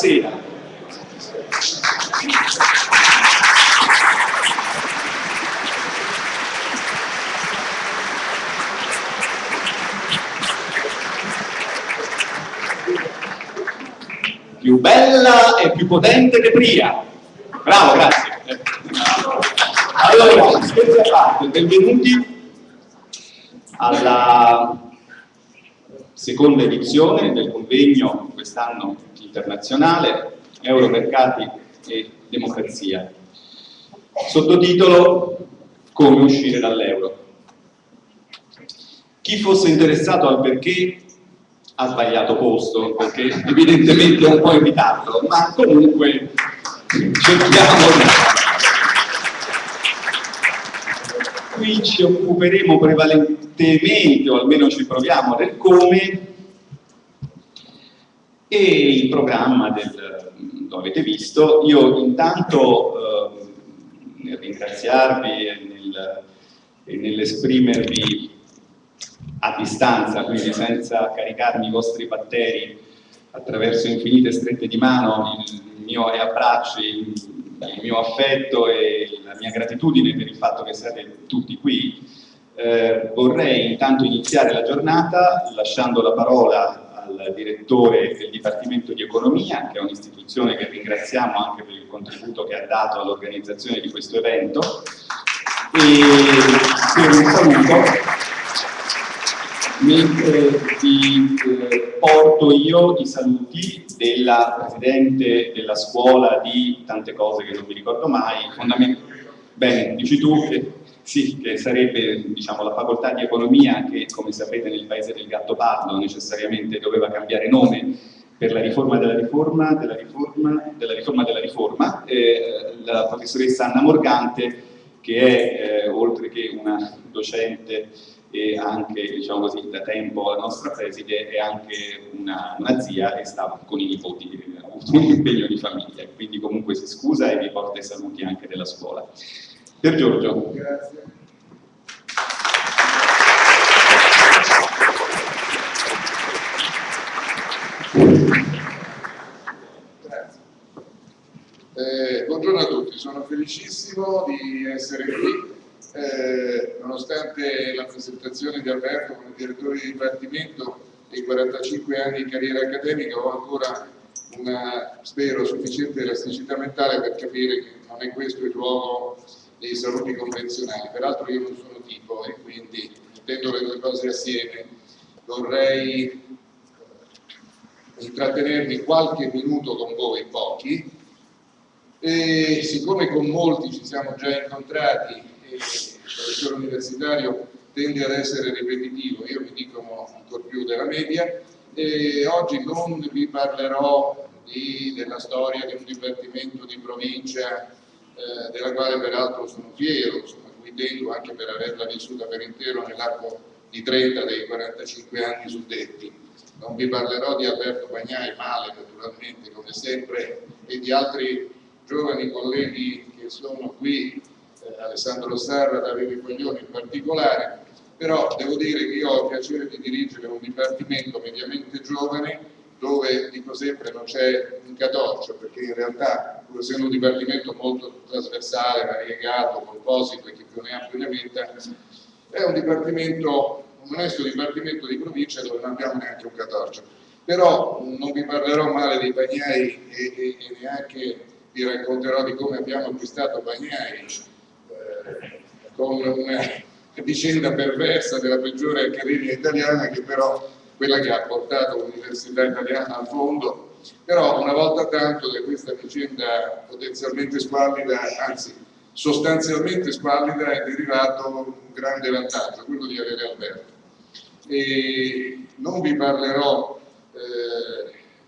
buonasera. Più bella e più potente che Pria. Bravo, grazie. Allora, scherzi a parte, benvenuti alla seconda edizione del convegno quest'anno internazionale Euromercati e Democrazia. Sottotitolo: Come uscire dall'euro. Chi fosse interessato al perché ha sbagliato posto, perché evidentemente è un po' in ritardo, ma comunque cerchiamo di... Qui ci occuperemo prevalentemente, o almeno ci proviamo, del come, e il programma lo avete visto. Io intanto nel ringraziarvi e nell'esprimervi a distanza, quindi senza caricarmi i vostri batteri attraverso infinite strette di mano, il mio abbracci, il mio affetto e la mia gratitudine per il fatto che siate tutti qui, vorrei intanto iniziare la giornata lasciando la parola al direttore del Dipartimento di Economia, che è un'istituzione che ringraziamo anche per il contributo che ha dato all'organizzazione di questo evento, e per un saluto, mentre vi porto io i saluti della Presidente della scuola di tante cose che non mi ricordo mai, bene, dici tu che sì, che sarebbe, diciamo, la facoltà di economia che, come sapete, nel paese del Gattopardo necessariamente doveva cambiare nome per la riforma della riforma, la professoressa Anna Morgante, che è, oltre che una docente e anche, diciamo così, da tempo la nostra preside, è anche una zia e sta con i nipoti, ha avuto un impegno di famiglia, quindi comunque si scusa e vi porta i saluti anche della scuola. Per Giorgio. Grazie. Buongiorno a tutti, sono felicissimo di essere qui. Nonostante la presentazione di Alberto come direttore di dipartimento e 45 anni di carriera accademica, ho ancora una, spero, sufficiente elasticità mentale per capire che non è questo il luogo dei saluti convenzionali. Peraltro io non sono tipo e quindi, mettendo le due cose assieme, vorrei intrattenermi qualche minuto con voi, pochi, e siccome con molti ci siamo già incontrati e il professore universitario tende ad essere ripetitivo, io mi dico ancora più della media, e oggi non vi parlerò della storia di un dipartimento di provincia della quale peraltro sono fiero, insomma, cui tengo anche per averla vissuta per intero nell'arco di 30 dei 45 anni suddetti. Non vi parlerò di Alberto Bagnai, male naturalmente, come sempre, e di altri giovani colleghi che sono qui, Alessandro Sarra, Davide Coglioni in particolare, però devo dire che io ho il piacere di dirigere un dipartimento mediamente giovane, dove dico sempre non c'è un catorcio, perché in realtà, pur essendo un dipartimento molto trasversale, variegato, composito e chi più ne ha più ne metta, è un dipartimento, un onesto dipartimento di provincia dove non abbiamo neanche un catorcio. Però non vi parlerò male dei Bagnai e neanche vi racconterò di come abbiamo acquistato Bagnai con una vicenda perversa della peggiore accademia italiana, che però quella che ha portato l'università italiana al fondo. Però una volta tanto da questa vicenda potenzialmente squallida, anzi sostanzialmente squallida, è derivato un grande vantaggio, quello di avere Alberto. E non vi parlerò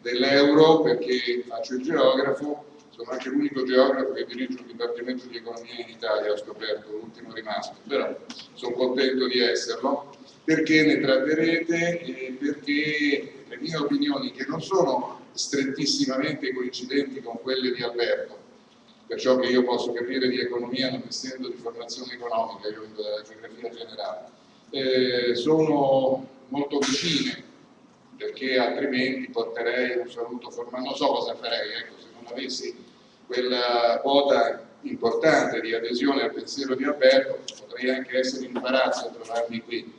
dell'euro perché faccio il geografo, sono anche l'unico geografo che dirige un dipartimento di economia in Italia, ho scoperto, l'ultimo rimasto, però sono contento di esserlo, perché ne tratterete e perché le mie opinioni, che non sono strettissimamente coincidenti con quelle di Alberto, per ciò che io posso capire di economia non essendo di formazione economica, io vengo dalla geografia generale, sono molto vicine perché altrimenti porterei un saluto formale, non so cosa farei, ecco, se non avessi quella quota importante di adesione al pensiero di Alberto, potrei anche essere in imbarazzo a trovarmi qui.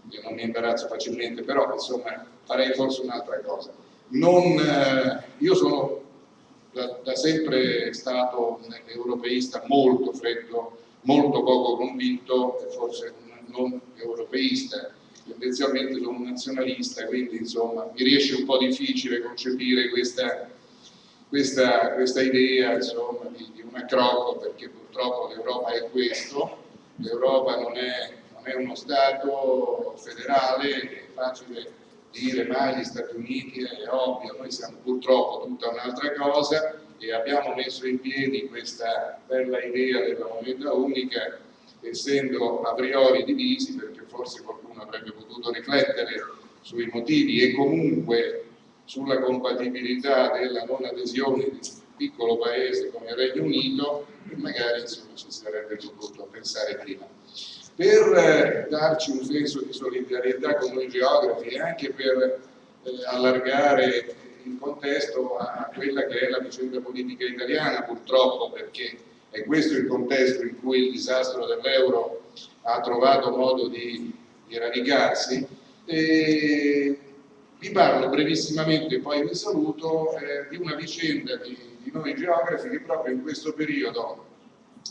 Io non mi imbarazzo facilmente, però insomma farei forse un'altra cosa. Io sono da sempre stato un europeista molto freddo, molto poco convinto e forse non europeista, tendenzialmente sono un nazionalista, quindi insomma mi riesce un po' difficile concepire questa idea insomma, di un accrocco, perché purtroppo l'Europa è questo, l'Europa non è uno Stato federale, è facile dire ma gli Stati Uniti è ovvio, noi siamo purtroppo tutta un'altra cosa e abbiamo messo in piedi questa bella idea della moneta unica essendo a priori divisi, perché forse qualcuno avrebbe potuto riflettere sui motivi e comunque sulla compatibilità della non adesione di un piccolo paese come il Regno Unito, e magari insomma ci sarebbe potuto pensare prima. Per darci un senso di solidarietà con noi geografi e anche per allargare il contesto a quella che è la vicenda politica italiana, purtroppo, perché è questo il contesto in cui il disastro dell'euro ha trovato modo di radicarsi. Vi parlo brevissimamente, poi vi saluto, di una vicenda di noi geografi che proprio in questo periodo,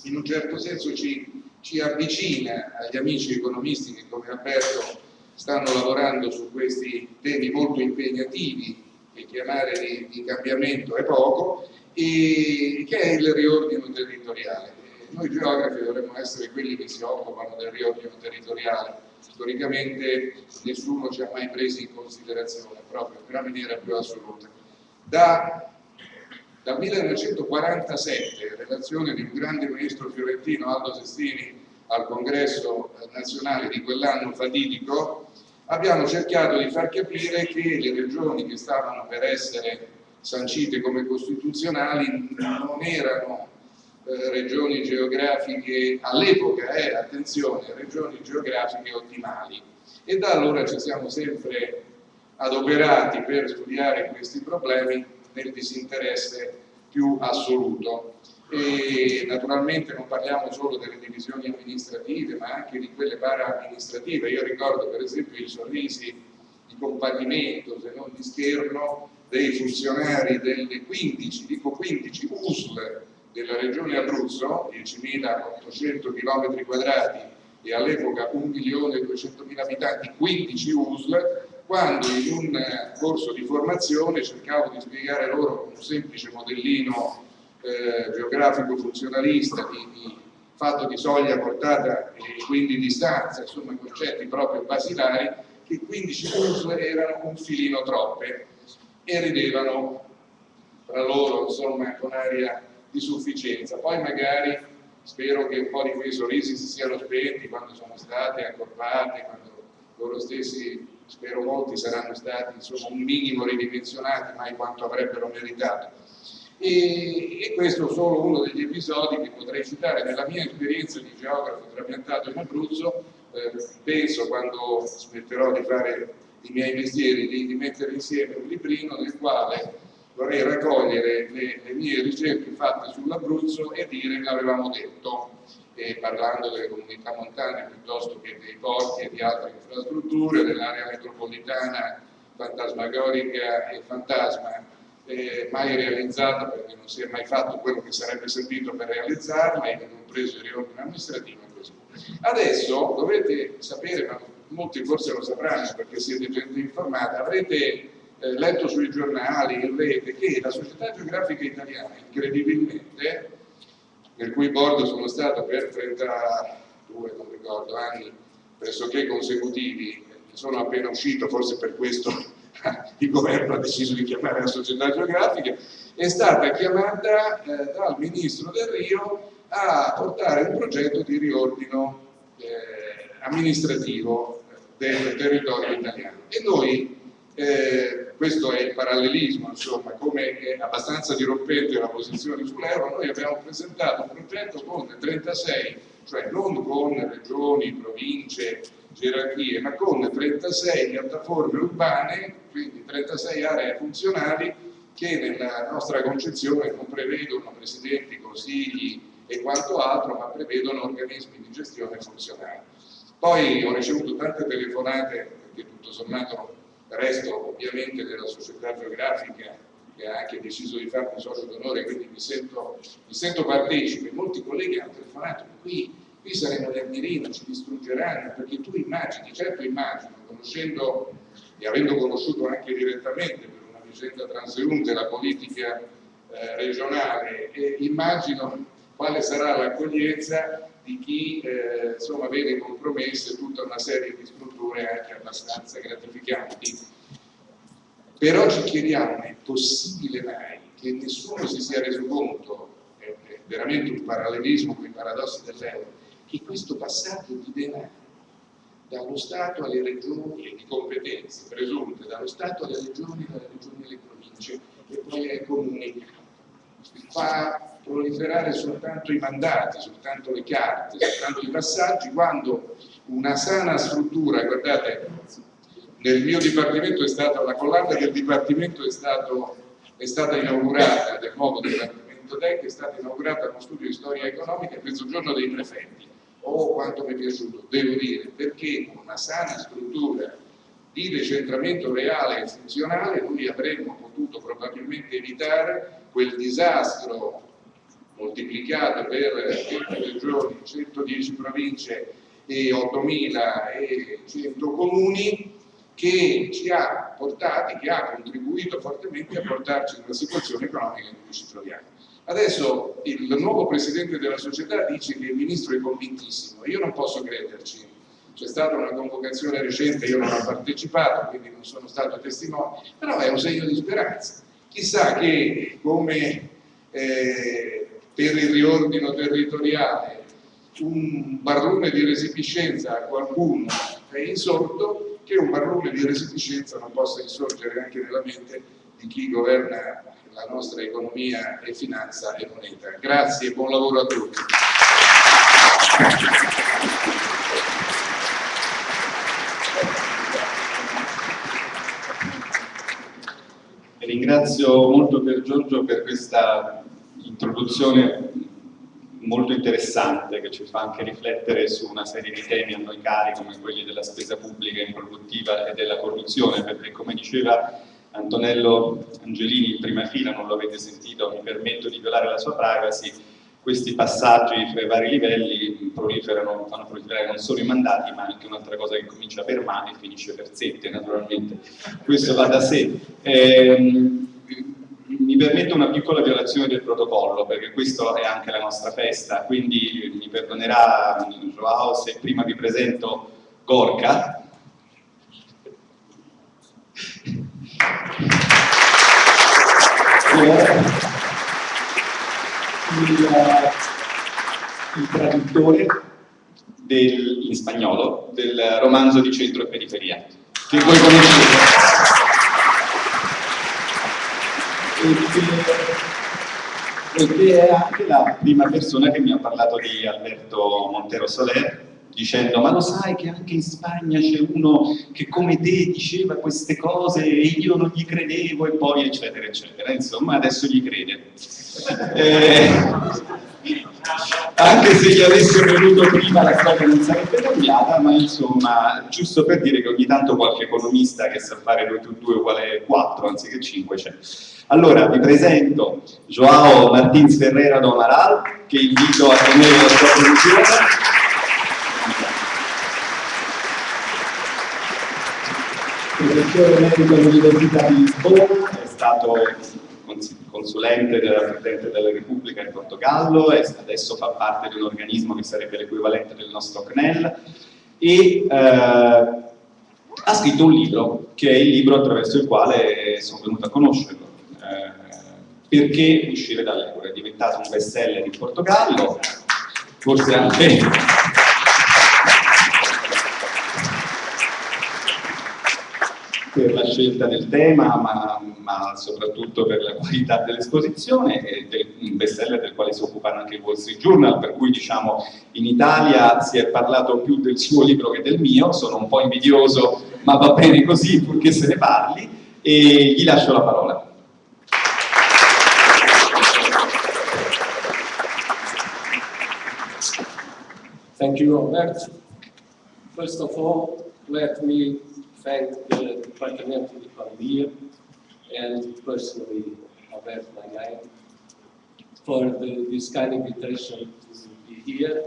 in un certo senso, ci avvicina agli amici economisti che come Alberto stanno lavorando su questi temi molto impegnativi, che chiamare di cambiamento è poco, e che è il riordino territoriale. Noi geografi dovremmo essere quelli che si occupano del riordino territoriale. Storicamente nessuno ci ha mai presi in considerazione, proprio nella maniera più assoluta. Dal 1947, in relazione di un grande maestro fiorentino, Aldo Sestini, al congresso nazionale di quell'anno fatidico, abbiamo cercato di far capire che le regioni che stavano per essere sancite come costituzionali non erano regioni geografiche, all'epoca attenzione, regioni geografiche ottimali. E da allora ci siamo sempre adoperati per studiare questi problemi nel disinteresse più assoluto. E naturalmente non parliamo solo delle divisioni amministrative, ma anche di quelle para-amministrative. Io ricordo per esempio i sorrisi di compadimento, se non di scherno, dei funzionari delle 15 USL della regione Abruzzo, 10.800 km² e all'epoca 1.200.000 abitanti, 15 USL, quando in un corso di formazione cercavo di spiegare loro con un semplice modellino geografico funzionalista fatto di soglia, portata e quindi distanza, insomma concetti proprio basilari, che 15 USL erano un filino troppe e ridevano tra loro insomma con aria di sufficienza. Poi magari spero che un po' di quei sorrisi si siano spenti quando sono state accorpate, quando loro stessi, spero molti, saranno stati insomma un minimo ridimensionati, mai quanto avrebbero meritato. E questo è solo uno degli episodi che potrei citare nella mia esperienza di geografo trapiantato in Abruzzo. Penso, quando smetterò di fare i miei mestieri, di mettere insieme un librino nel quale vorrei raccogliere le mie ricerche fatte sull'Abruzzo e dire l'avevamo detto, parlando delle comunità montane piuttosto che dei porti e di altre infrastrutture, dell'area metropolitana fantasmagorica e fantasma, mai realizzata perché non si è mai fatto quello che sarebbe servito per realizzarla, e compreso il riordino amministrativo e così. Adesso dovete sapere, ma molti forse lo sapranno perché siete gente informata, avrete letto sui giornali, in rete, che la Società Geografica Italiana, incredibilmente, nel cui board sono stato per 32, non ricordo, anni pressoché consecutivi, sono appena uscito, forse per questo il governo ha deciso di chiamare la Società Geografica, è stata chiamata dal ministro Del Rio a portare un progetto di riordino amministrativo del territorio italiano. E noi, questo è il parallelismo, insomma, come è abbastanza dirompente la posizione sull'euro, noi abbiamo presentato un progetto con 36, cioè non con regioni, province gerarchie, ma con 36 piattaforme urbane, quindi 36 aree funzionali che nella nostra concezione non prevedono presidenti, consigli e quanto altro, ma prevedono organismi di gestione funzionali. Poi ho ricevuto tante telefonate, perché tutto sommato resto ovviamente della società geografica, che ha anche deciso di farmi socio d'onore, quindi mi sento partecipe. Molti colleghi hanno telefonato, qui saremo nel mirino, ci distruggeranno, perché tu immagini, certo immagino, conoscendo e avendo conosciuto anche direttamente per una vicenda transeunte la politica regionale, immagino quale sarà l'accoglienza di chi insomma, vede compromesse tutta una serie di strutture anche abbastanza gratificanti. Però ci chiediamo, è possibile mai che nessuno si sia reso conto, è veramente un parallelismo con i paradossi dell'euro, che questo passaggio di denaro dallo Stato alle regioni e di competenze presunte, dallo Stato alle regioni, dalle regioni alle province e poi ai comuni, fa proliferare soltanto i mandati, soltanto le carte, soltanto i passaggi, quando una sana struttura, guardate, nel mio dipartimento è stata, la collana del dipartimento è stata inaugurata, del nuovo dipartimento DEC, è stata inaugurata uno studio di storia economica il mezzogiorno dei prefetti. Oh, quanto mi è piaciuto, devo dire, perché con una sana struttura di decentramento reale e funzionale noi avremmo potuto probabilmente evitare quel disastro moltiplicato per 20 regioni, 110 province e 8.100 comuni, che ci ha portati, che ha contribuito fortemente a portarci in una situazione economica in cui ci troviamo. Adesso il nuovo presidente della società dice che il ministro è convintissimo, io non posso crederci. C'è stata una convocazione recente, io non ho partecipato, quindi non sono stato testimone, però è un segno di speranza. Chissà che, come per il riordino territoriale, un barlume di resipiscenza a qualcuno è insorto, che un barlume di resipiscenza non possa insorgere anche nella mente di chi governa la nostra economia e finanza e moneta. Grazie e buon lavoro a tutti. Ringrazio molto per Giorgio per questa introduzione molto interessante che ci fa anche riflettere su una serie di temi a noi cari come quelli della spesa pubblica improduttiva e della corruzione, perché come diceva Antonello Angelini in prima fila, non lo avete sentito, mi permetto di violare la sua privacy, questi passaggi fra i vari livelli fanno proliferare non solo i mandati, ma anche un'altra cosa che comincia per ma e finisce per sette, naturalmente. Questo va da sé. Mi permetto una piccola violazione del protocollo, perché questo è anche la nostra festa, quindi mi perdonerà Joao se prima vi presento Gorka. Il traduttore in spagnolo del romanzo di Centro e Periferia, che voi conoscete. Perché è anche la prima persona che mi ha parlato di Alberto Montero Soler, dicendo ma lo sai che anche in Spagna c'è uno che come te diceva queste cose e io non gli credevo e poi eccetera eccetera, insomma adesso gli crede. Anche se gli avesse venuto prima la storia non sarebbe cambiata, ma insomma giusto per dire che ogni tanto qualche economista che sa fare 2 più 2 uguale 4 anziché 5 c'è. Allora vi presento Joao Martins Ferreira do Amaral, che invito a tenere la sua posizione. Professore medico all'Università di Lisbona, è stato consulente della Presidente della Repubblica in Portogallo, e adesso fa parte di un organismo che sarebbe l'equivalente del nostro CNEL, e ha scritto un libro, che è il libro attraverso il quale sono venuto a conoscerlo. Perché uscire dall'euro? È diventato un best seller in Portogallo, forse anche per la scelta del tema, ma ma soprattutto per la qualità dell'esposizione, un bestseller del quale si occupa anche il Wall Street Journal, per cui diciamo in Italia si è parlato più del suo libro che del mio, sono un po' invidioso, ma va bene così purché se ne parli, e gli lascio la parola. Thank you, Robert. First of all, let me thank the Departamento de Economia and personally Alberto Magalhães for this kind invitation to be here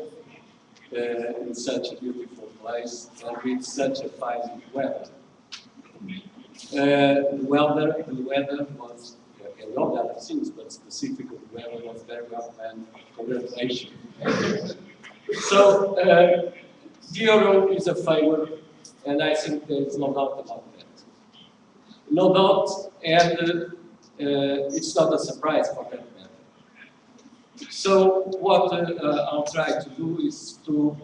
in such a beautiful place and with such a fine weather. The weather was, and all the other things, but specifically the weather was very well planned. Congratulations. So, the euro is a favor, and I think there is no doubt about that. No doubt, and it's not a surprise for that matter. So, what I'll try to do is to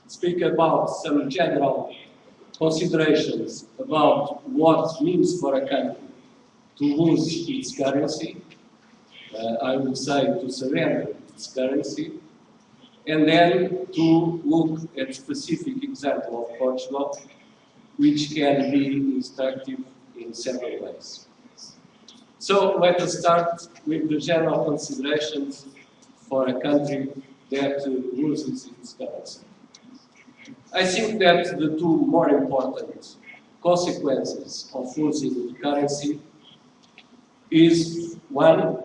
speak about some general considerations about what it means for a country to lose its currency. I would say to surrender its currency, and then to look at specific example of Portugal, which can be instructive in several ways. So let us start with the general considerations for a country that loses its currency. I think that the two more important consequences of losing the currency is one,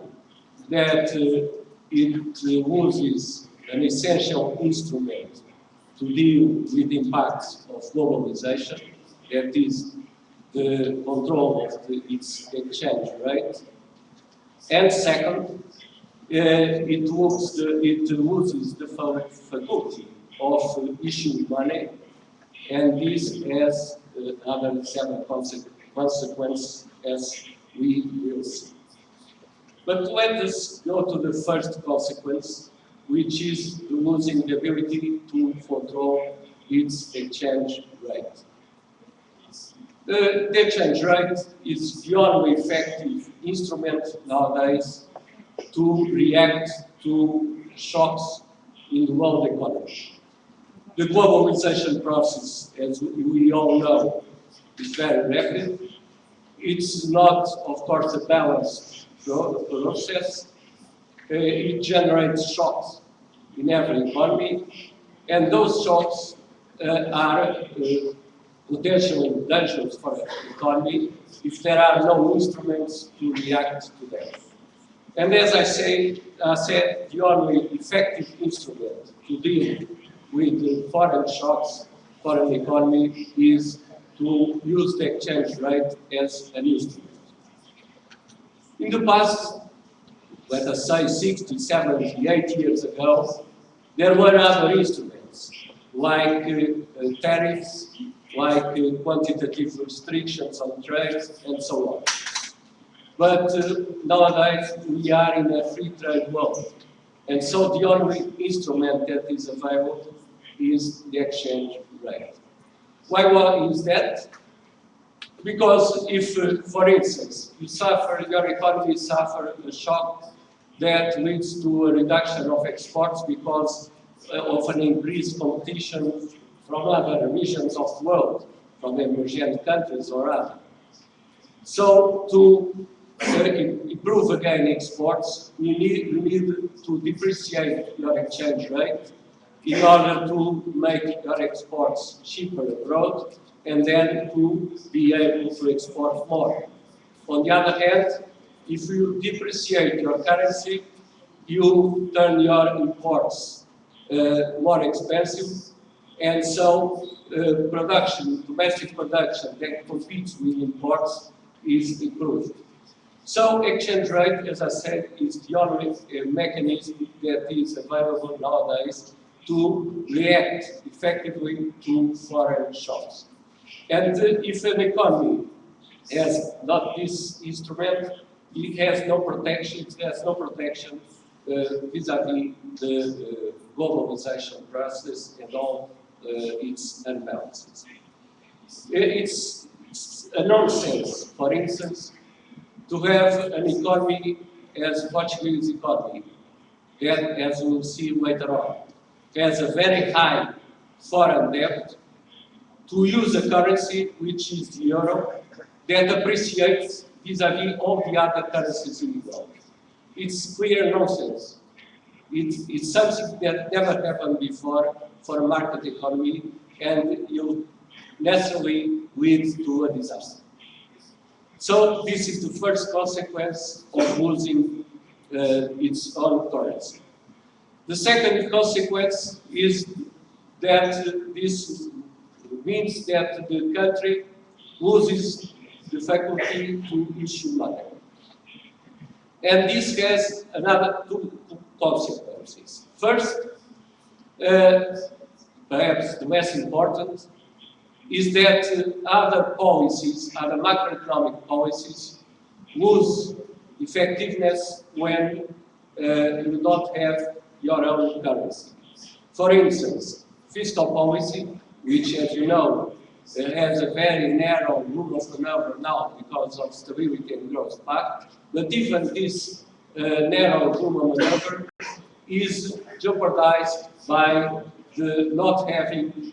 that it loses an essential instrument to deal with the impacts of globalization, that is the control of its exchange rate. And second, it loses the faculty of issuing money, and this has other several consequences as we will see. But let us go to the first consequence, which is losing the ability to control its exchange rate. The exchange rate is the only effective instrument nowadays to react to shocks in the world economy. The globalization process, as we all know, is very rapid. It's not, of course, a balanced process. It generates shocks in every economy, and those shocks are potentially dangerous for the economy if there are no instruments to react to them. And as I said, the only effective instrument to deal with foreign shocks for an economy is to use the exchange rate as an instrument. In the past, let us say 60, 70, 80 years ago, there were other instruments, like tariffs, like quantitative restrictions on trade, and so on. But nowadays, we are in a free trade world. And so the only instrument that is available is the exchange rate. Why is that? Because if, for instance, your economy suffers a shock that leads to a reduction of exports because of an increased competition from other regions of the world, from emerging countries or other. So to improve again exports, you need to depreciate your exchange rate in order to make your exports cheaper abroad and then to be able to export more. On the other hand, if you depreciate your currency, you turn your imports more expensive, and so domestic production that competes with imports is improved. So exchange rate, as I said, is the only mechanism that is available nowadays to react effectively to foreign shocks. And if an economy has not this instrument, it has no protection, vis-à-vis the globalization process and all its imbalances. It's a nonsense, for instance, to have an economy as Portuguese economy, that, as we'll see later on, has a very high foreign debt, to use a currency, which is the euro, that appreciates vis-à-vis all the other currencies in the world. It's clear nonsense. It's something that never happened before for a market economy, and will necessarily lead to a disaster. So this is the first consequence of losing its own currency. The second consequence is that this means that the country loses the faculty to issue money. And this has another two consequences. First, perhaps the less important, is that other policies, other macroeconomic policies, lose effectiveness when you don't have your own currency. For instance, fiscal policy, which, as you know, has a very narrow rule of maneuver now because of Stability and Growth Pact, but even this narrow rule of maneuver is jeopardized by the not having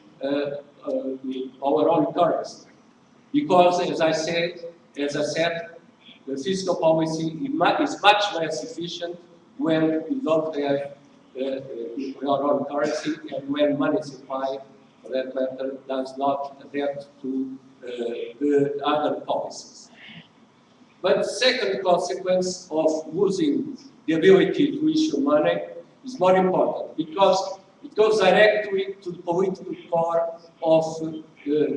our own currency. Because, as I said, the fiscal policy is much less efficient when you don't have your own currency and when money supply, for that matter, does not adapt to the other policies. But the second consequence of losing the ability to issue money is more important because it goes directly to the political core of the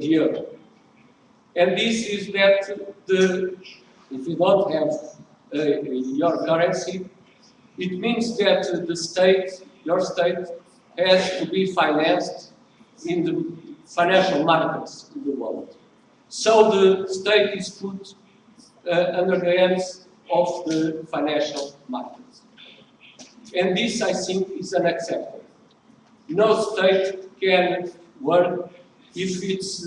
euro. And this is that if you don't have your currency, it means that the state, your state, has to be financed in the financial markets in the world. So the state is put under the hands of the financial markets. And this, I think, is unacceptable. No state can work if its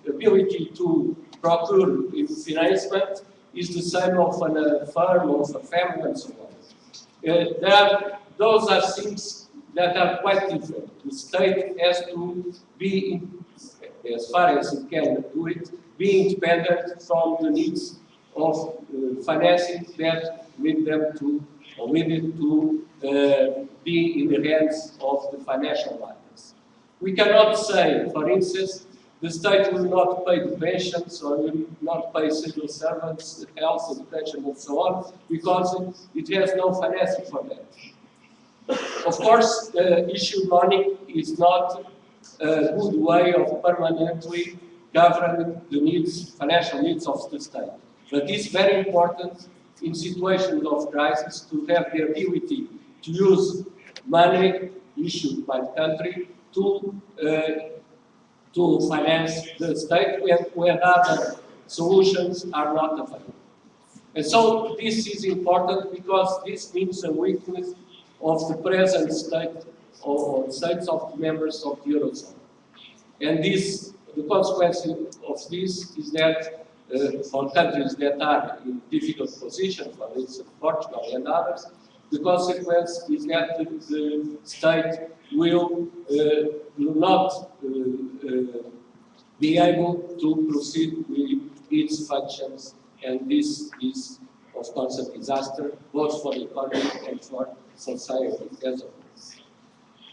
ability to procure financement is the same of a firm, of a family, and so on. Those are things that are quite different. The state has to be, as far as it can do it, be independent from the needs of financing that lead them to, or lead it to be in the hands of the financial markets. We cannot say, for instance, the state will not pay the pensions or will not pay civil servants, health, education, and so on, because it has no financing for that. Of course, issued money is not a good way of permanently governing the needs, financial needs of the state. But it's very important in situations of crisis to have the ability to use money issued by the country to finance the state when other solutions are not available. And so this is important because this means a weakness of the present state or states of the members of the Eurozone. And this, the consequence of this is that for countries that are in difficult positions, for instance Portugal and others, the consequence is that the state will not be able to proceed with its functions, and this is, of course, a disaster both for the economy and for society as a whole.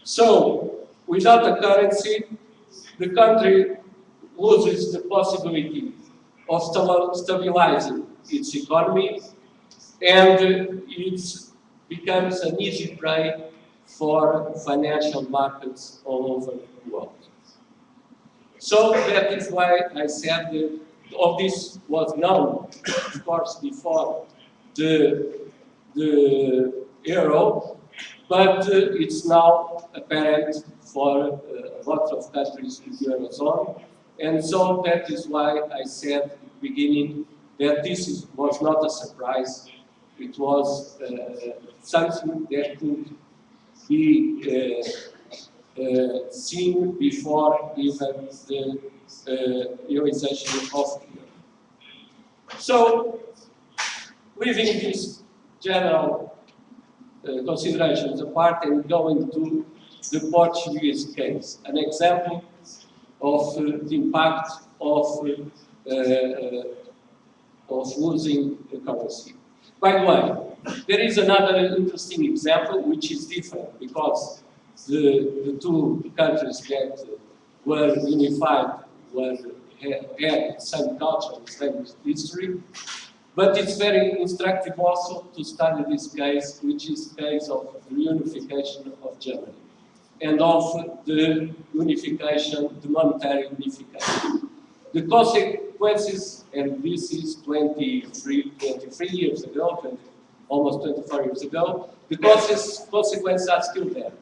So, without a currency, the country loses the possibility of stabilizing its economy, and it becomes an easy prey for financial markets all over the world. So that is why I said that all this was known, of course, before the euro, but it's now apparent for a lot of countries in the Eurozone. And so that is why I said at the beginning that this was not a surprise. It was something that could be seen before even the realization of the euro. So, leaving these general considerations apart and going to the Portuguese case, an example of the impact of losing the currency. By the way, there is another interesting example which is different because the two countries that were unified had the same culture, the same history, but it's very instructive also to study this case, which is the case of the reunification of Germany and of the unification, the monetary unification. The consequences, and this is 23 years ago, almost 24 years ago, the consequences are still there.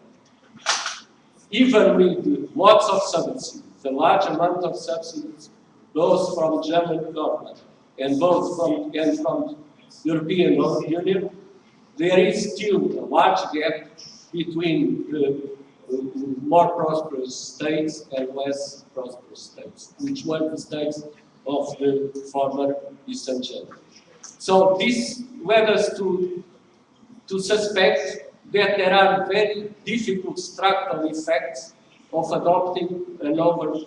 Even with lots of subsidies, the large amount of subsidies, both from German government and both from European Union, there is still a large gap between the more prosperous states and less prosperous states, which were the states of the former Eastern Germany. So this led us to suspect that there are very difficult structural effects of adopting an overvalued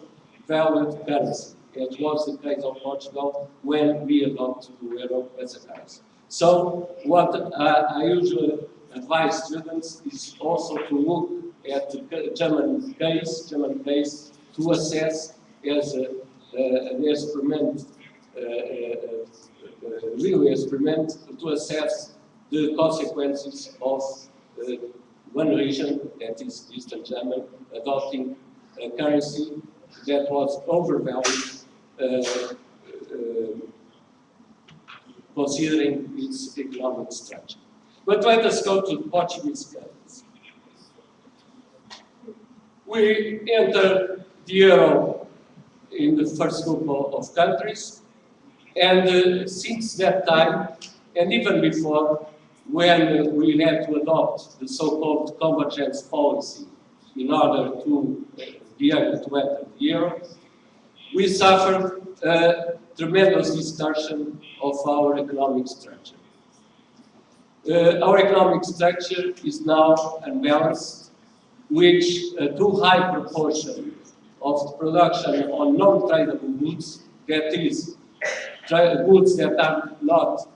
currency, as was the case of Portugal when we adopted the euro as a currency. So what I usually advise students is also to look at the German case to assess as an experiment, real experiment to assess the consequences of one region, that is Eastern Germany, adopting a currency that was overvalued, considering its economic structure. But let us go to the Portuguese case. We entered the euro in the first group of countries, and since that time, and even before, when we had to adopt the so-called convergence policy in order to be able to enter the euro, we suffered a tremendous distortion of our economic structure. Our economic structure is now unbalanced, which a too high proportion of production on non-tradable goods, that is, goods that are not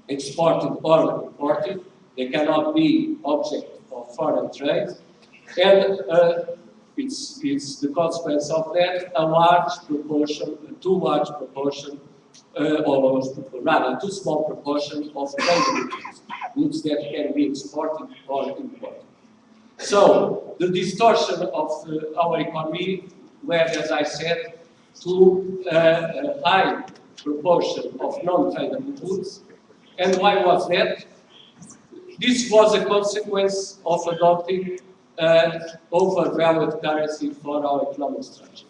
exported or imported, they cannot be object of foreign trade, and it's the consequence of that, a large proportion, a too large proportion, or rather too small proportion of tradable goods, goods that can be exported or imported. So the distortion of our economy led, as I said, to a high proportion of non-tradable goods. And why was that? This was a consequence of adopting overvalued currency for our economic structure.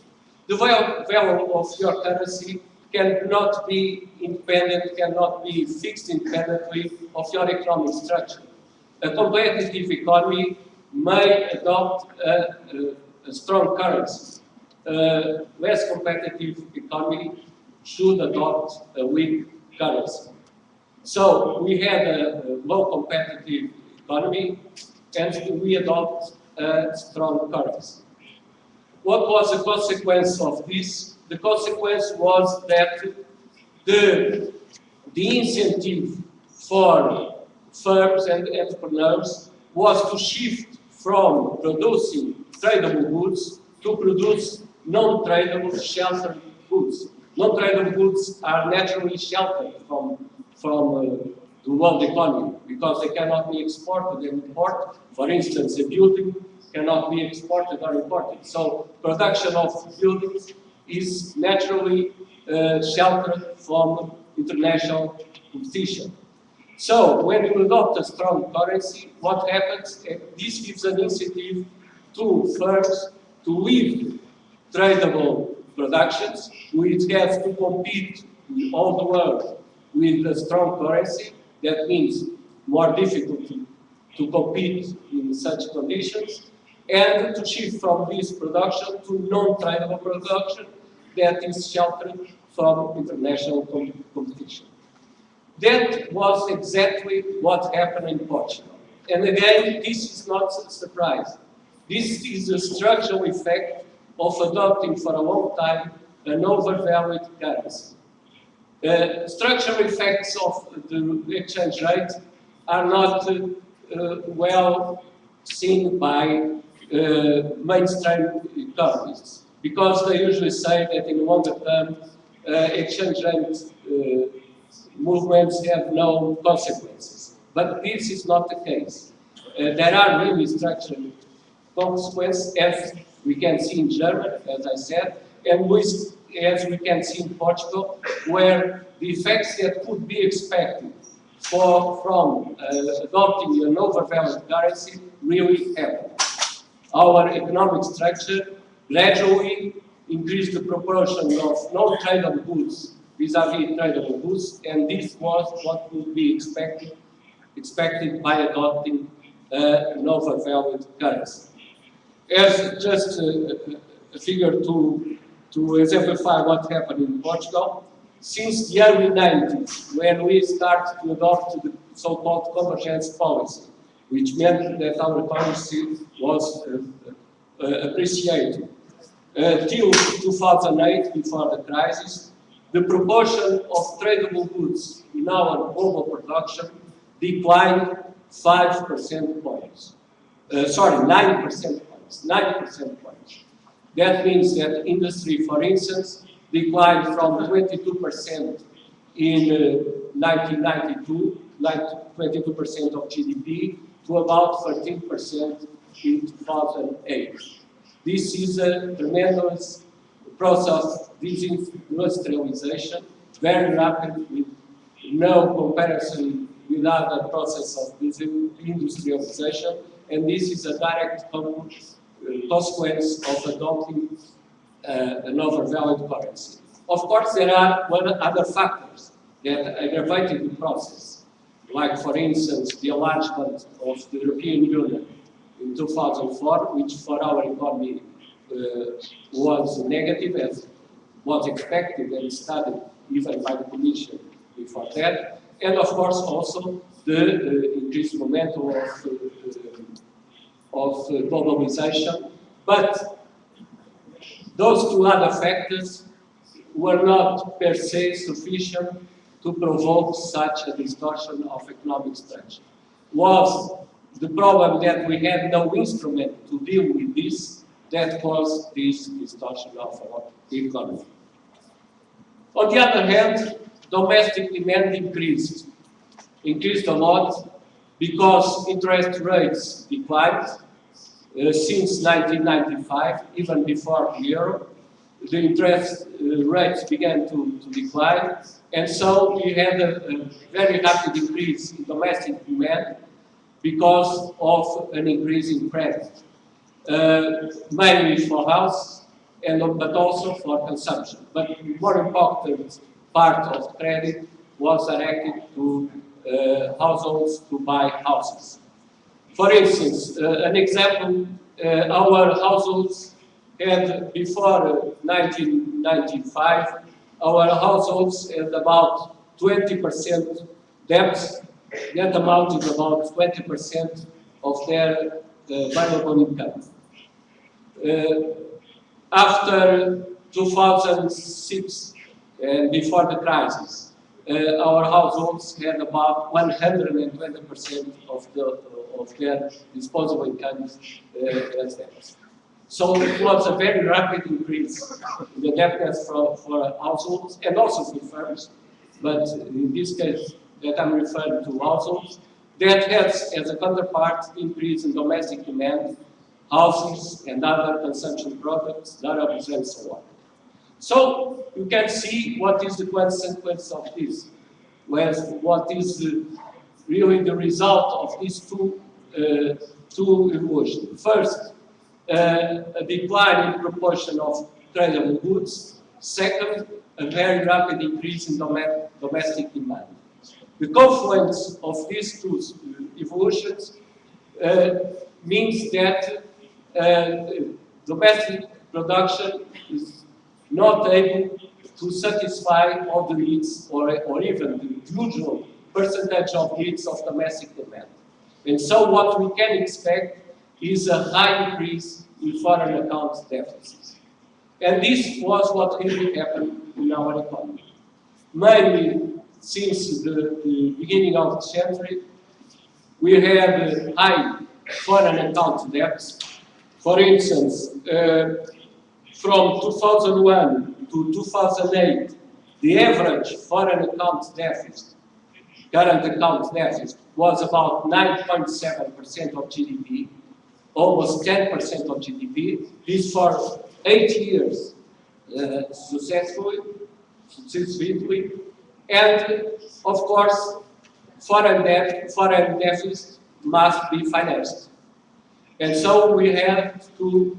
The value of your currency cannot be independent, cannot be fixed independently of your economic structure. A competitive economy may adopt a strong currency. A less competitive economy should adopt a weak currency. So we had a low competitive economy and we adopt a strong currency. What was the consequence of this? The consequence was that the incentive for firms and entrepreneurs was to shift from producing tradable goods to produce non-tradable sheltered goods. Non-tradable goods are naturally sheltered from the world economy because they cannot be exported and imported. For instance, a building cannot be exported or imported. So production of buildings is naturally sheltered from international competition. So when you adopt a strong currency, what happens? This gives an incentive to firms to leave tradable productions, which have to compete with all the world with a strong currency. That means more difficulty to compete in such conditions. and to shift from this production to non-tradable production that is sheltered from international competition. That was exactly what happened in Portugal. And again, this is not a surprise. This is a structural effect of adopting for a long time an overvalued currency. Structural effects of the exchange rate are not well seen by mainstream economists, because they usually say that in the longer term, exchange rate movements have no consequences. But this is not the case. There are really structural consequences, as we can see in Germany, as I said, and as we can see in Portugal, where the effects that could be expected from adopting an overvalued currency really happen. Our economic structure gradually increased the proportion of non-tradable goods vis-à-vis tradable goods, and this was what would be expected by adopting an overvalued currency. As just a figure to exemplify what happened in Portugal, since the early 90s, when we started to adopt the so-called convergence policy, which meant that our currency was appreciated, till 2008, before the crisis, the proportion of tradable goods in our global production declined 5% points. 9% points. 9% points. That means that industry, for instance, declined from 22% in 1992, like 22% of GDP, to about 13% in 2008. This is a tremendous process of disindustrialization, very rapid, with no comparison with other process of disindustrialization, and this is a direct consequence of adopting an overvalued currency. Of course, there are other factors that aggravated the process, like, for instance, the enlargement of the European Union in 2004, which for our economy was negative, as was expected and studied even by the Commission before that, and of course also the increased momentum of globalization. But those two other factors were not per se sufficient to provoke such a distortion of economic structure. Was the problem that we had no instrument to deal with this that caused this distortion of our economy. On the other hand, domestic demand increased a lot because interest rates declined since 1995, even before the euro. The interest rates began to decline, and so we had a very rapid increase in domestic demand because of an increase in credit, mainly for house, but also for consumption. But the more important part of credit was directed to households to buy houses. For instance, an example, our households had, before 1995, our households had about 20% debt. That amounted about 20% of their available income. After 2006, and before the crisis, our households had about 120% of their disposable income as debt. So it was a very rapid increase in the indebtedness for households and also for firms, but in this case that I'm referring to households, that has as a counterpart increase in domestic demand, houses and other consumption products, durables and so on. So you can see what is the consequence of this, what is really the result of these two evolutions. First, a decline in proportion of tradable goods. Second, a very rapid increase in domestic demand. The confluence of these two evolutions means that domestic production is not able to satisfy all the needs or even the usual percentage of needs of domestic demand. And so what we can expect is a high increase in foreign account deficits. And this was what really happened in our economy. Mainly since the beginning of the century, we have high foreign account debts. For instance, from 2001 to 2008, the average foreign account deficit, current account deficit, was about 9.7% of GDP, almost 10% of GDP. This for 8 years successfully, and of course, foreign deficit must be financed. And so we have to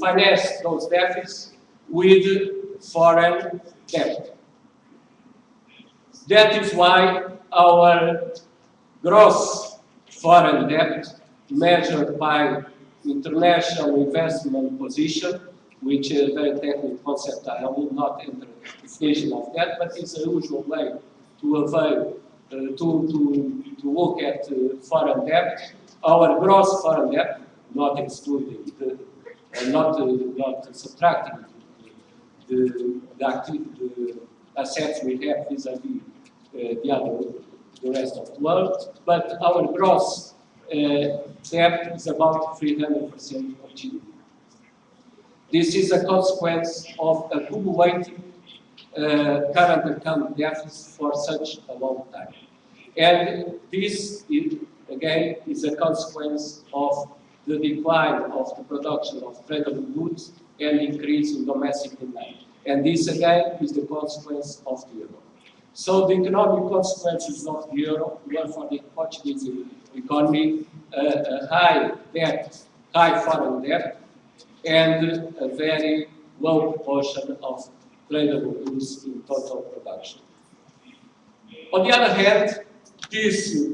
finance those deficits with foreign debt. That is why our gross foreign debt, measured by international investment position, which is a very technical concept. I will not enter the definition of that, but it's a usual way to avail, to look at foreign debt. Our gross foreign debt, not excluding, not subtracting the assets we have vis-à-vis the rest of the world, but our gross debt is about 300% of GDP. This is a consequence of accumulating current account deficits for such a long time. And this, again, is a consequence of the decline of the production of tradable goods and increase in domestic demand. And this, again, is the consequence of the euro. So the economic consequences of the euro were for the Portuguese economy a high debt, high foreign debt, and a very low proportion of tradable goods in total production. On the other hand, this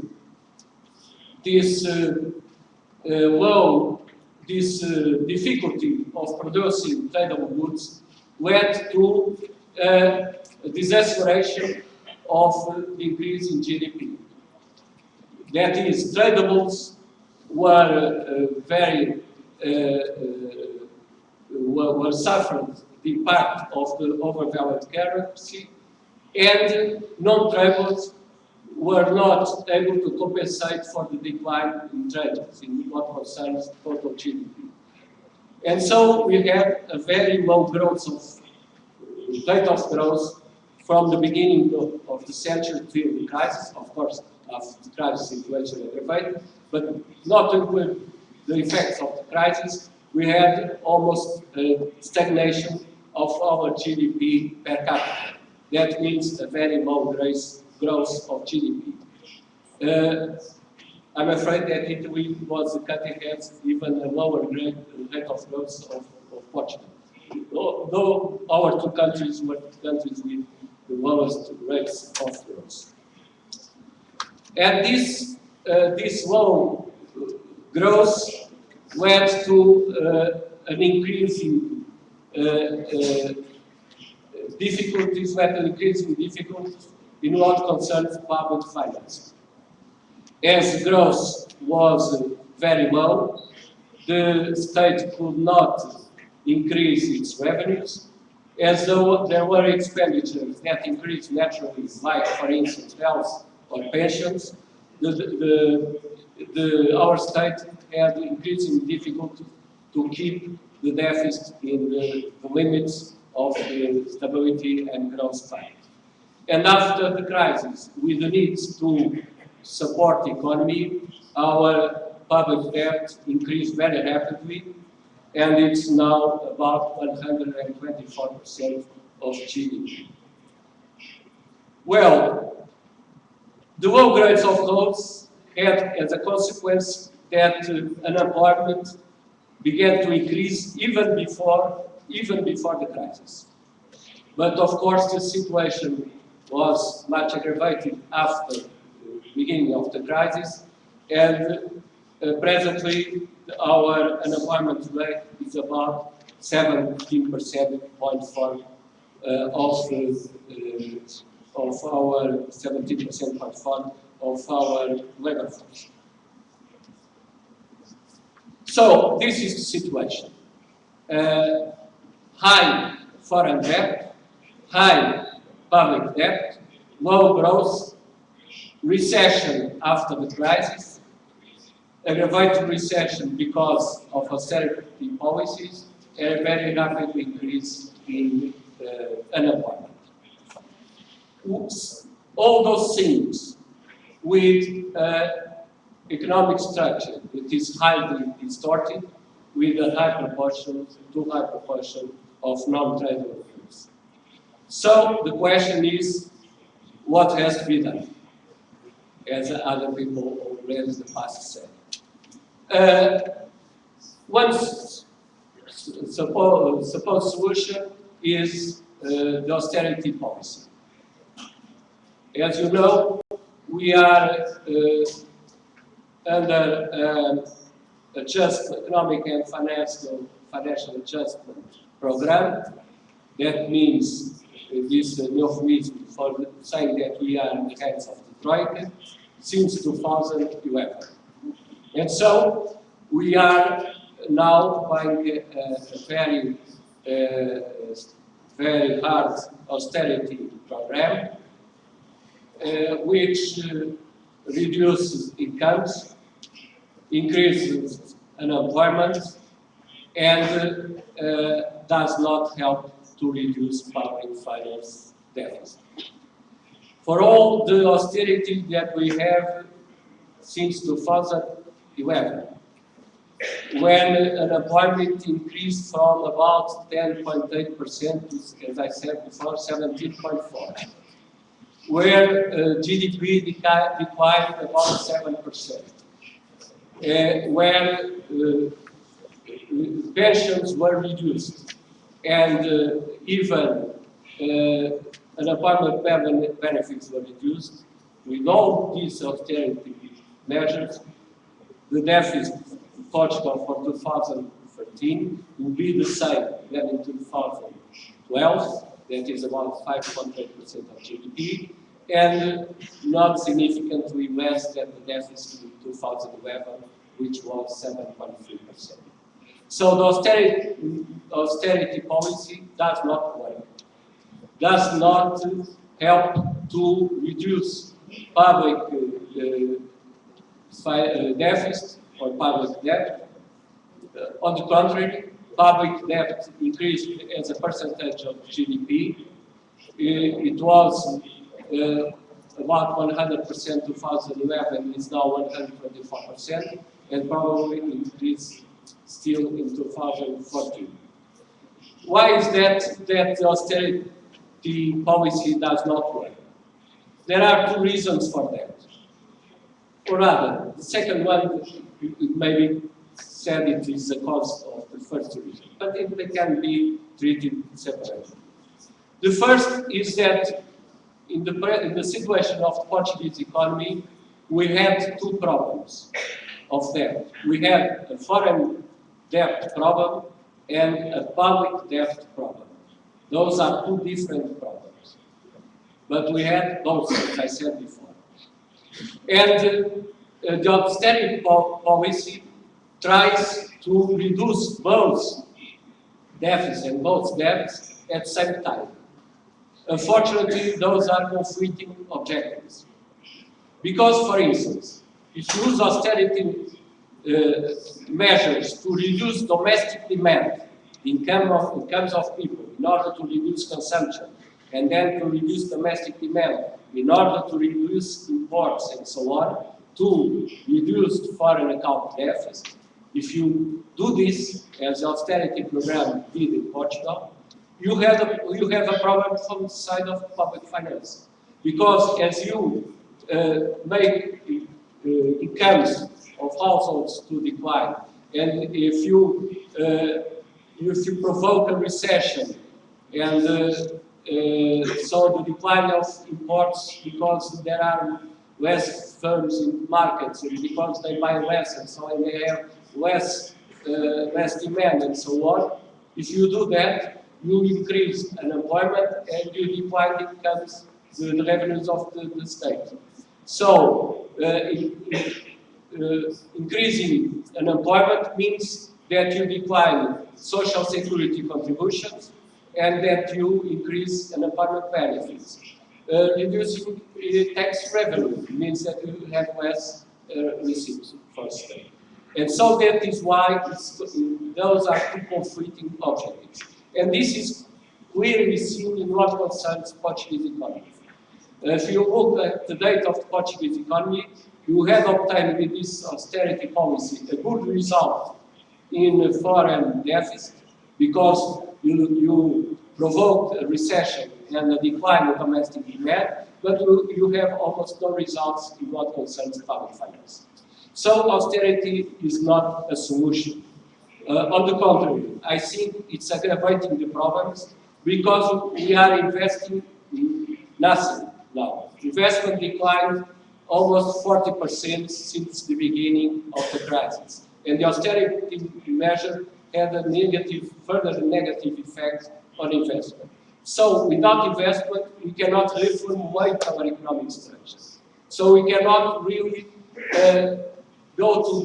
difficulty of producing tradable goods led to a deceleration of the increase in GDP. That is, tradables were were suffering the impact of the overvalued currency, and non-tradables were not able to compensate for the decline in tradables in what concerns total GDP. And so we had a very low growth rate of growth from the beginning of the century till the crisis. Of course, after the crisis, inflation aggravated, but not with the effects of the crisis, we had almost a stagnation of our GDP per capita. That means a very low growth of GDP. I'm afraid that Italy was the country that has even a lower rate of growth of Portugal. Though our two countries were countries with the lowest rates of growth. And this low growth led to an increase in difficulties in what concerns public finance. As growth was very low, the state could not increase its revenues, as though there were expenditures that increased naturally, like, for instance, health or pensions. Our state had increasing difficulty to keep the deficit in the limits of the Stability and Growth Pact. And after the crisis, with the needs to support the economy, our public debt increased very rapidly, and it's now about 124% of GDP. Well, the low grades of growth had as a consequence that unemployment began to increase even before the crisis. But of course, the situation was much aggravated after the beginning of the crisis, and presently our unemployment rate is about 17.4% of our 17.4% of our labor force. So this is the situation. High foreign debt, high public debt, low growth, recession after the crisis, aggravated recession because of austerity policies, and a very rapid increase in unemployment. All those things with economic structure that is highly distorted, with a too high proportion of non-tradable goods. So the question is, what has to be done? As other people already in the past said. One supposed solution is the austerity policy. As you know, we are under economic and financial adjustment program. That means this euphemism for saying that we are in the hands of the Troika since 2011. And so we are now buying a very hard austerity program, which reduces incomes, increases unemployment, and does not help to reduce public finance deficit. For all the austerity that we have since 2011, when unemployment increased from about 10.8% to, as I said before, 17.4%, where GDP declined about 7%, where pensions were reduced, and even unemployment benefits were reduced. With all these austerity measures, the deficit in Portugal for 2013 will be the same than in 2012, that is about 5.8% of GDP, and not significantly less than the deficit in 2011, which was 7.3%. So the austerity policy does not work, does not help to reduce public deficit or public debt. On the contrary, public debt increased as a percentage of GDP. It was about 100% 2011, is now 124%, and probably increase still in 2014. Why is that the austerity policy does not work? There are two reasons for that. Or rather, the second one maybe said it is the cause of the first reason, but they can be treated separately. The first is that in the situation of the Portuguese economy, we had two problems of debt. We had a foreign debt problem and a public debt problem. Those are two different problems. But we had both, as I said before. And the austerity policy tries to reduce both deficits and both debts at the same time. Unfortunately, those are conflicting objectives. Because, for instance, if you use austerity measures to reduce domestic demand, incomes of people, in order to reduce consumption, and then to reduce domestic demand, in order to reduce imports and so on, to reduce foreign account deficit. If you do this, as the austerity program did in Portugal, you have a problem from the side of public finance. Because as you make incomes of households to decline, and if you provoke a recession, and so the decline of imports because there are less firms in markets, and because they buy less, and so they have less demand and so on. If you do that, you increase unemployment and you decline incomes, the revenues of the state. So increasing unemployment means that you decline social security contributions and that you increase unemployment benefits. Reducing tax revenue means that you have less receipts for state. And so that is why those are two conflicting objectives. And this is clearly seen in what concerns Portuguese economy. If you look at the data of the Portuguese economy, you have obtained with this austerity policy a good result in foreign deficit because you provoked a recession and a decline in domestic demand, but you have almost no results in what concerns public finance. So austerity is not a solution. On the contrary, I think it's aggravating the problems because we are investing in nothing now. Investment declined almost 40% since the beginning of the crisis. And the austerity measure had a further negative effect on investment. So without investment, we cannot reformulate our economic structure. So we cannot really go to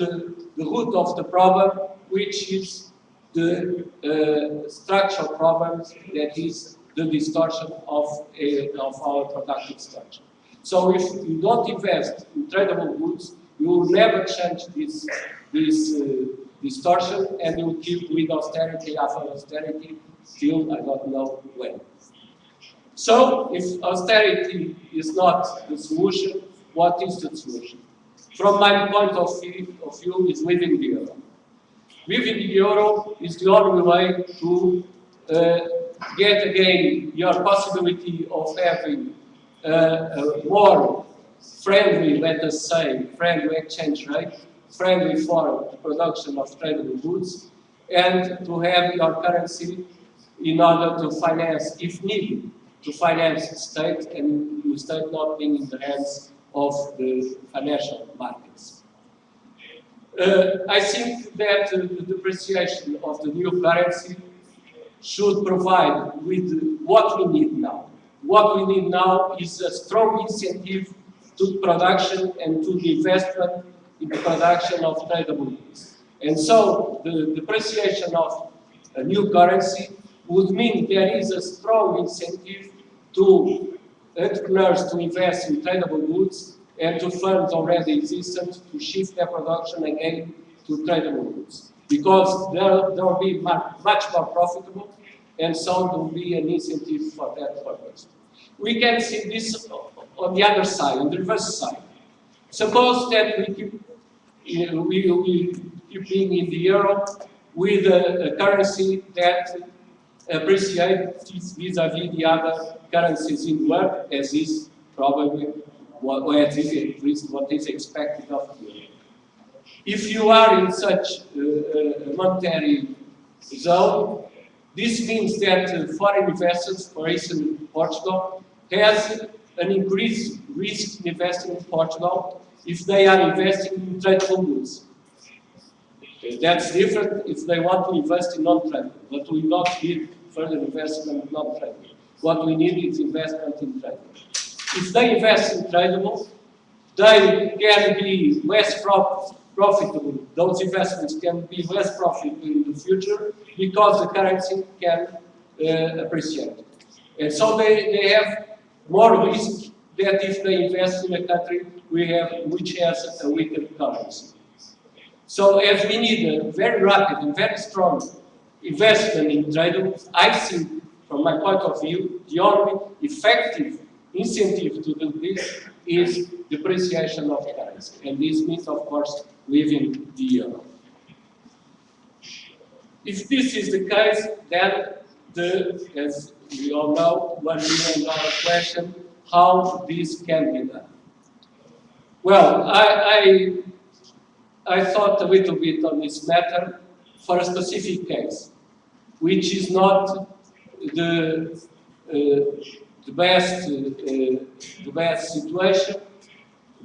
the root of the problem, which is the structural problem, that is the distortion of our productive structure. So if you don't invest in tradable goods, you will never change this distortion, and you will keep with austerity after austerity till I don't know when. So if austerity is not the solution, what is the solution? From my point of view, is leaving the euro. Leaving the euro is the only way to get again your possibility of having a more friendly, let us say, friendly exchange rate, friendly for the production of tradable goods, and to have your currency in order to finance, if needed, to finance the state, and the state not being in the hands of the financial markets. I think that the depreciation of the new currency should provide with what we need now. What we need now is a strong incentive to production and to the investment in the production of tradable goods. And so the depreciation of a new currency would mean there is a strong incentive to entrepreneurs to invest in tradable goods and to firms already existent to shift their production again to tradable goods. Because there will be much more profitable, and so there will be an incentive for that purpose. We can see this on the other side, on the reverse side. Suppose that we keep being in the euro with a currency that appreciates vis-à-vis the other currencies in the world, as is probably at least what is expected of the euro. If you are in such a monetary zone, this means that foreign investors, for instance, Portugal, has an increased risk in investing in Portugal if they are investing in tradable goods. That's different if they want to invest in non-tradable, but we don't need further investment in non-tradable. What we need is investment in tradable. If they invest in tradable, they can be less profitable. Those investments can be less profitable in the future because the currency can appreciate. And so they have more risk than if they invest in a country which has a weaker currency. So as we need a very rapid and very strong investment in tradables, I think, from my point of view, the only effective incentive to do this is depreciation of currency. And this means, of course, leaving the euro. If this is the case, then as we all know, $1 million question, how this can be done. Well, I thought a little bit on this matter for a specific case, which is not the best situation.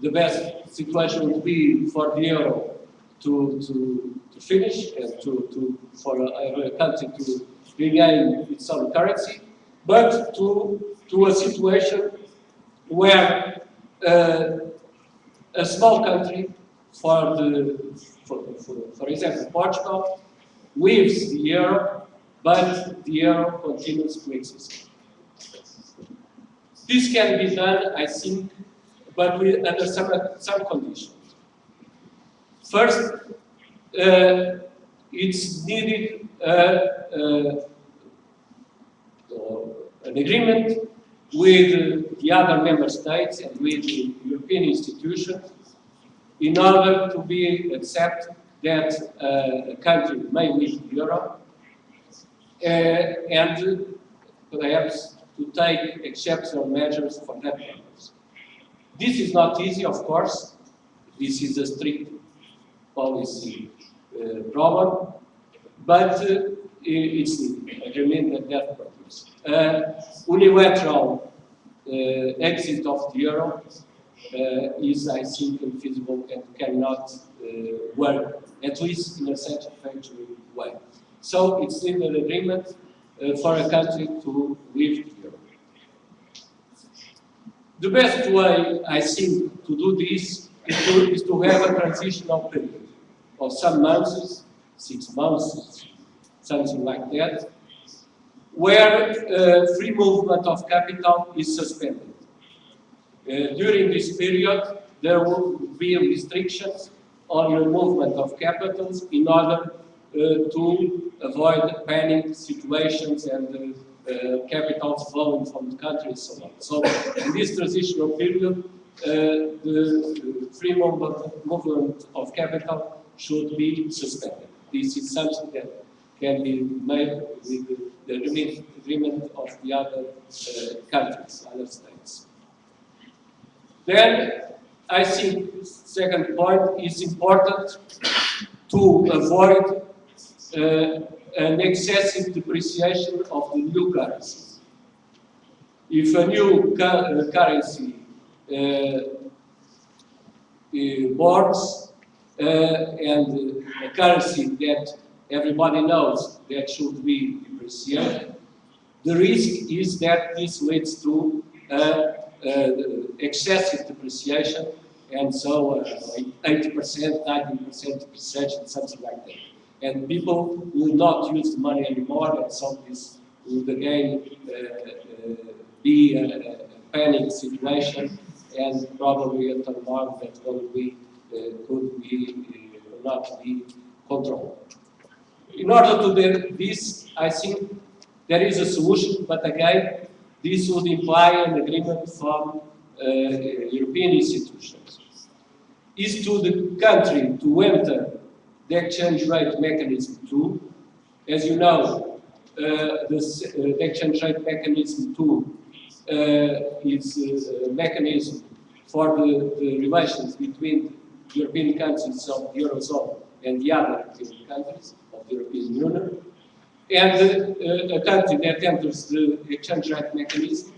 The best situation would be for the euro to finish and for a country to regain its own currency, but to a situation where a small country, for example Portugal, leaves the euro, but the euro continues to exist. This can be done, I think, but under some conditions. First, it's needed an agreement with the other member states and with the European institutions in order to be accepted that a country may leave Europe and perhaps to take exceptional measures for that purpose. This is not easy, of course. This is a strict policy problem, but it's needed. I remain at that purpose. Unilateral exit of the euro is, I think, infeasible and cannot work, at least in a satisfactory way. So it's in an agreement for a country to leave the euro. The best way, I think, to do this is to have a transitional period of some months, 6 months, something like that, where free movement of capital is suspended. During this period, there will be restrictions on the movement of capitals in order to avoid panic situations and capitals flowing from the country and so on. So in this transitional period, the free movement of capital should be suspended. This is something that can be made with the agreement of the other countries, other states. Then, I think, second point, is important to avoid an excessive depreciation of the new currencies. If a new currency boards and a currency that everybody knows that should be depreciated, the risk is that this leads to excessive depreciation, and so 80%, 90% depreciation, something like that. And people will not use the money anymore, and so this will again be a panic situation, and probably a turmoil that could be not be controlled. In order to do this, I think there is a solution, but again, this would imply an agreement from European institutions. Is to the country to enter the exchange rate mechanism too. As you know, the exchange rate mechanism too is a mechanism for the relations between European countries of the Eurozone and the other European countries of the European Union. And a country that enters the exchange rate mechanism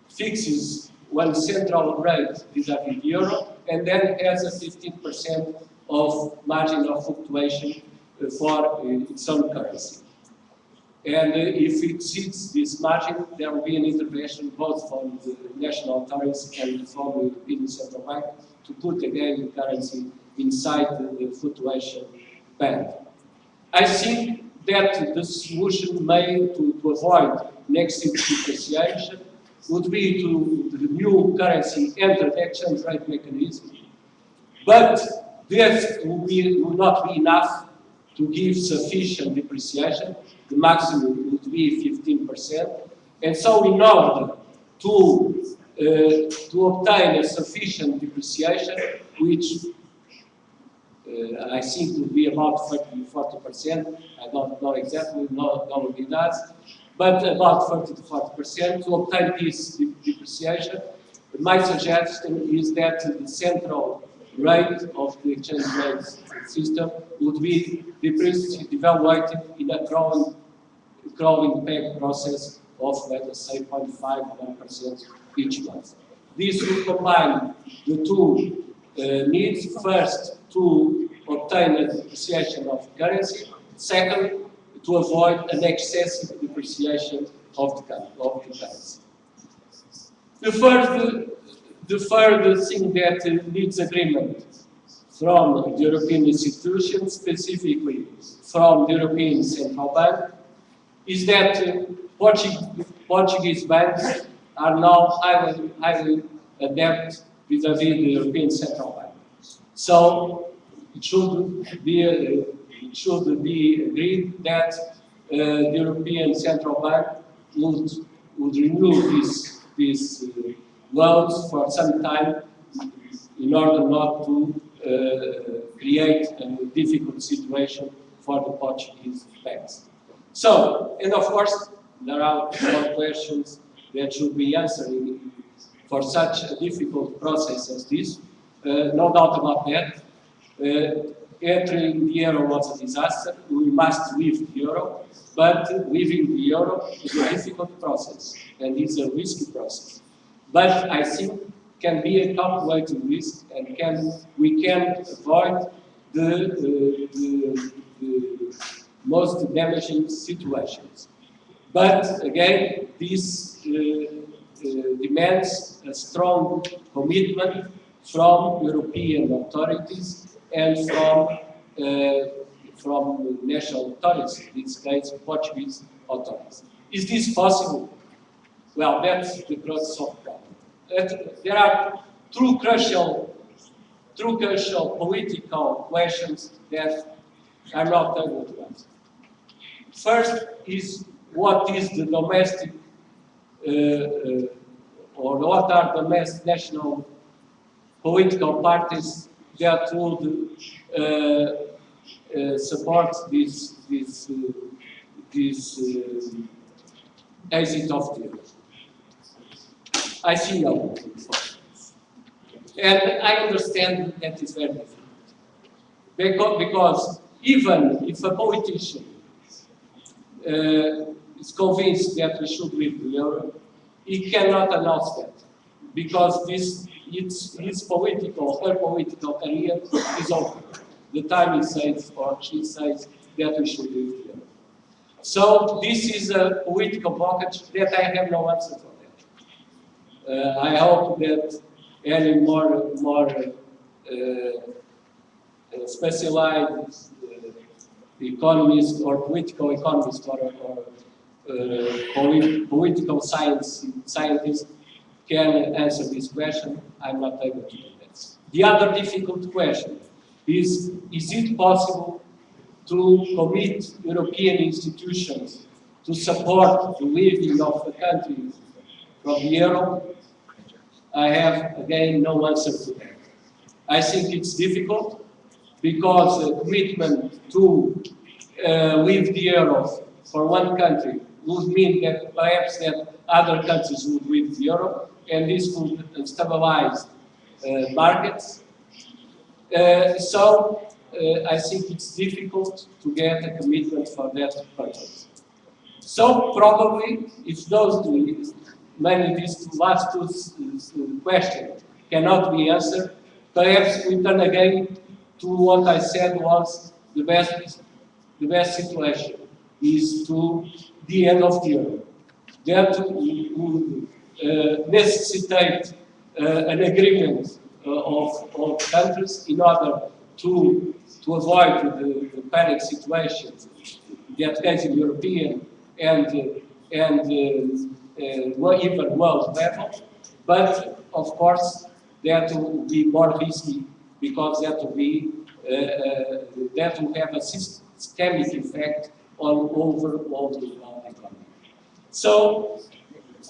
fixes one central rate vis-à-vis the euro, and then has a 15% of margin of fluctuation for its own currency. And if it exceeds this margin, there will be an intervention both from the national authorities and from the European Central Bank to put again the currency inside the fluctuation band. I think that the solution made to avoid negative depreciation would be to the new currency enter the exchange rate mechanism, but this will not be enough to give sufficient depreciation. The maximum would be 15%, and so in order to obtain a sufficient depreciation, which I think would be about 30–40%. I don't know exactly, nobody does, but about 30 to 40% to obtain this depreciation. My suggestion is that the central rate of the exchange rate system would be devaluated in a crawling peg process of, let us say, 0.5–1% each month. This will combine the two needs. First, to obtain a depreciation of the currency. Second, to avoid an excessive depreciation of the currency. The third thing that needs agreement from the European institutions, specifically from the European Central Bank, is that Portuguese banks are now highly adept vis-à-vis the European Central Bank. So it should be agreed that the European Central Bank would renew these loans for some time in order not to create a difficult situation for the Portuguese banks. So, and of course, there are more questions that should be answered for such a difficult process as this. No doubt about that. Entering the euro was a disaster. We must leave the euro, but leaving the euro is a difficult process and it's a risky process. But I think can be a calculated risk and we can avoid the most damaging situations. But again, this demands a strong commitment from European authorities and from national authorities, in this case Portuguese authorities. Is this possible? Well, that's the crux of the problem. There are two crucial political questions that I'm not able to answer. First is what is the domestic or what are the national political parties that would support this exit of the euro. I see no. And I understand that is very difficult. Because even if a politician is convinced that we should leave the euro, he cannot announce that. Because his political, her political career is over. The time he says or she says that we should leave the euro. So this is a political blockage that I have no answer for that. I hope that any more specialized economists or political economists or political scientists can answer this question. I'm not able to do that. The other difficult question is it possible to commit European institutions to support the leaving of the country from the euro? I have, again, no answer to that. I think it's difficult because a commitment to leave the euro for one country would mean that perhaps that other countries would leave the euro, and this would stabilize markets. So I think it's difficult to get a commitment for that purpose. So probably, if those two, mainly these last two questions cannot be answered, perhaps we turn again to what I said was the best situation is to the end of the euro. That would necessitate an agreement of countries in order to avoid the panic situations that case in European and even world level. But of course, that will be more risky because that will have a systemic effect on overall the economy. So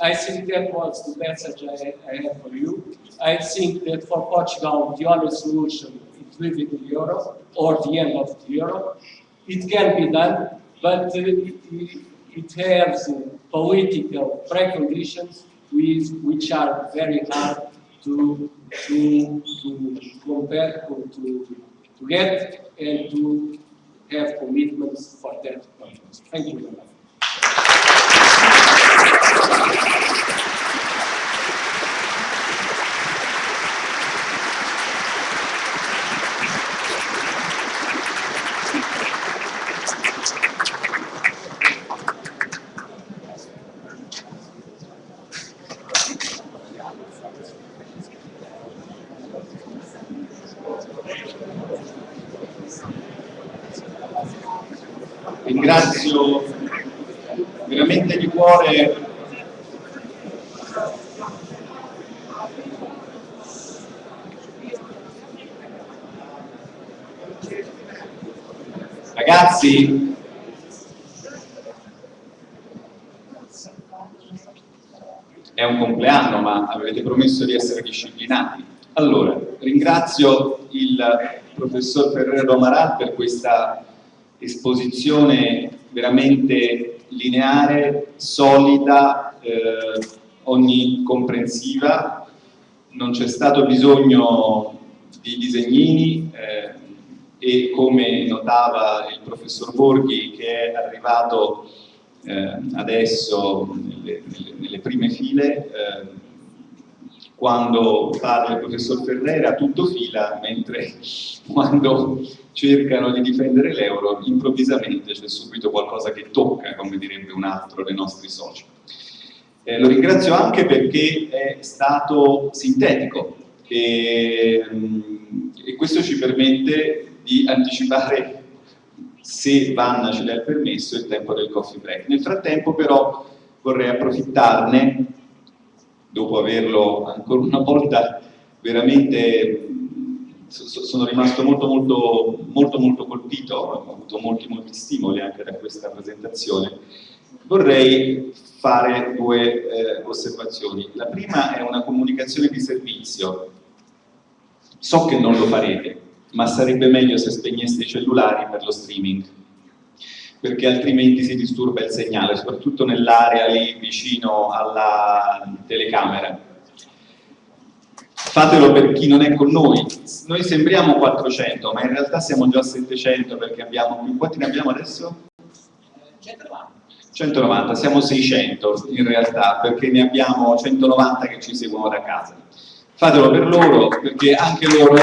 I think that was the message I have for you. I think that for Portugal, the only solution is leaving the euro or the end of the euro. It can be done, but it has political preconditions which are very hard to compare, to get, and to have commitments for that purpose. Thank you very much. ringrazio veramente di cuore ragazzi. È un compleanno, ma avete promesso di essere disciplinati. Allora, ringrazio il professor Ferrero Amaral per questa esposizione veramente lineare, solida, onnicomprensiva. Non c'è stato bisogno di disegnini e, come notava il professor Borghi, che è arrivato adesso nelle prime file, quando parla il professor Ferrera tutto fila, mentre quando cercano di difendere l'euro improvvisamente c'è subito qualcosa che tocca, come direbbe un altro dei nostri soci. Lo ringrazio anche perché è stato sintetico e questo ci permette di anticipare, se Vanna ci dà il permesso, il tempo del coffee break. Nel frattempo però vorrei approfittarne, dopo averlo ancora una volta veramente, sono rimasto molto colpito, ho avuto molti stimoli anche da questa presentazione. Vorrei fare due osservazioni. La prima è una comunicazione di servizio. So che non lo farete, ma sarebbe meglio se spegneste i cellulari per lo streaming, perché altrimenti si disturba il segnale, soprattutto nell'area lì vicino alla telecamera. Fatelo per chi non è con noi. Noi sembriamo 400, ma in realtà siamo già 700 perché abbiamo più. Quanti ne abbiamo adesso? 190, siamo 600 in realtà, perché ne abbiamo 190 che ci seguono da casa. Fatelo per loro, perché anche loro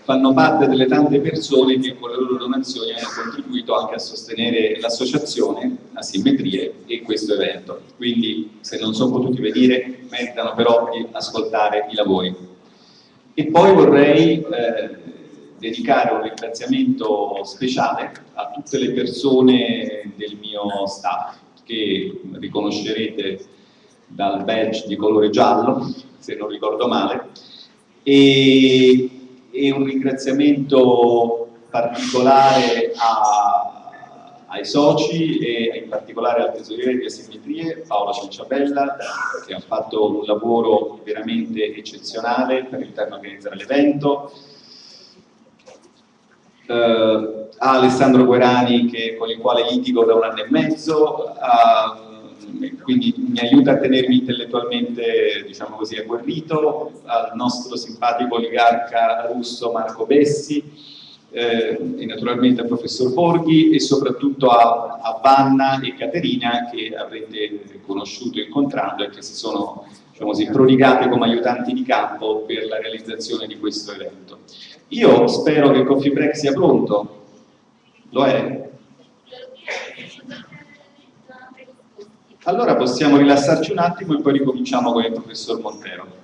fanno parte delle tante persone che con le loro donazioni hanno contribuito anche a sostenere l'associazione Asimmetrie e questo evento. Quindi, se non sono potuti venire, meritano però di ascoltare i lavori. E poi vorrei dedicare un ringraziamento speciale a tutte le persone del mio staff, che riconoscerete dal badge di colore giallo, se non ricordo male, e un ringraziamento particolare ai soci e in particolare al tesoriere di Asimmetrie, Paolo Cianciabella, che ha fatto un lavoro veramente eccezionale per aiutarmi a organizzare l'evento, a Alessandro Guerani, con il quale litigo da 1 anno e mezzo, quindi mi aiuta a tenermi intellettualmente, diciamo così, agguerrito, al nostro simpatico oligarca russo Marco Bessi, e naturalmente al professor Borghi e soprattutto a Vanna e Caterina, che avrete conosciuto incontrando e che si sono, diciamo così, prodigate come aiutanti di campo per la realizzazione di questo evento. Io spero che il coffee break sia pronto. Lo è? Allora possiamo rilassarci un attimo e poi ricominciamo con il professor Montero.